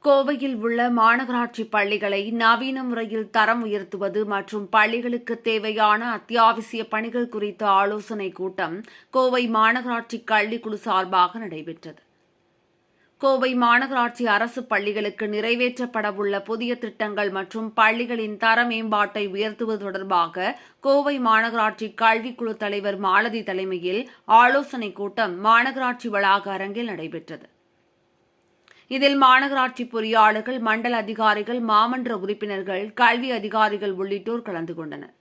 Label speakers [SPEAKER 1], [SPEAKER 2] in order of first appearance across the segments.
[SPEAKER 1] கோவையில் உள்ள மாநகராட்சி பள்ளிகளை நவீன முறையில் தரம் உயர்த்துவது மற்றும் பள்ளிகளுக்கு தேவையான அத்தியாவசிய பணிகள் குறித்த ஆலோசனைக் கூட்டம் கோவை மாநகராட்சி கல்விக்குழு சார்பாக நடைபெற்றது. கோவை மாநகராட்சி அரசு பள்ளிகளுக்கு நிறைவேற்றப்படவுள்ள புதிய திட்டங்கள் மற்றும் பள்ளிகளின் தர மேம்பாட்டை உயர்த்துவது தொடர்பாக கோவை மாநகராட்சி கல்விக்குழு தலைவர் மாலதி தலைமையில் ஆலோசனைக் கூட்டம் மாநகராட்சி வளாக அரங்கில் நடைபெற்றது. இதில் மாநகராட்சி பொறியாளர்கள், மண்டல அதிகாரிகள், மாமன்ற உறுப்பினர்கள், கல்வி அதிகாரிகள் உள்ளிட்டோர் கலந்து கொண்டனர்.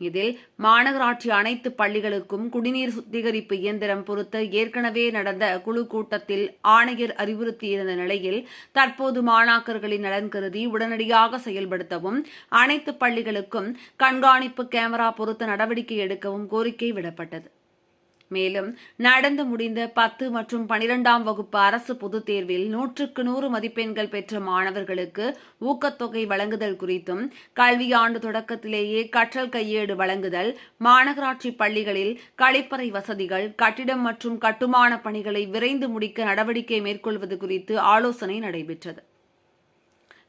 [SPEAKER 1] இதில் மாநகராட்சி அனைத்து பள்ளிகளுக்கும் குடிநீர் சுத்திகரிப்பு இயந்திரம் பொருத்த ஏற்கனவே நடந்த குழு கூட்டத்தில் ஆணையர் அறிவுறுத்தியிருந்த நிலையில் தற்போது மாணாக்கர்களின் நலன் கருதி உடனடியாக செயல்படுத்தவும், அனைத்து பள்ளிகளுக்கும் கண்காணிப்பு கேமரா பொருத்த நடவடிக்கை எடுக்கவும் கோரிக்கை விடப்பட்டது. மேலும் நடந்து முடிந்த 10 மற்றும் 12ஆம் வகுப்பு அரசு பொதுத் தேர்வில் 100க்கு 100 மதிப்பெண்கள் பெற்ற மாணவர்களுக்கு ஊக்கத்தொகை வழங்குதல் குறித்தும், கல்வியாண்டு தொடக்கத்திலேயே கற்றல் கையேடு வழங்குதல், மாநகராட்சி பள்ளிகளில் கழிப்பறை வசதிகள், கட்டிடம் மற்றும் கட்டுமான பணிகளை விரைந்து முடிக்க நடவடிக்கை மேற்கொள்வது குறித்து ஆலோசனை நடைபெற்றது.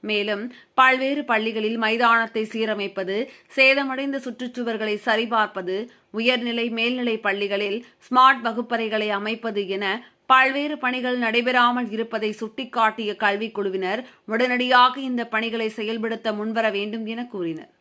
[SPEAKER 1] மேலும் பல்வேறு பள்ளிகளில் மைதானத்தை சீரமைப்பது, சேதமடைந்த சுற்றுச்சுவர்களை சரிபார்ப்பது, உயர்நிலை மேல்நிலை பள்ளிகளில் ஸ்மார்ட் வகுப்பறைகளை அமைப்பது என பல்வேறு பணிகள் நடைபெறாமல் இருப்பதை சுட்டிக்காட்டிய கல்விக்குழுவினர் உடனடியாக இந்த பணிகளை செயல்படுத்த முன்வர வேண்டும் என கூறினர்.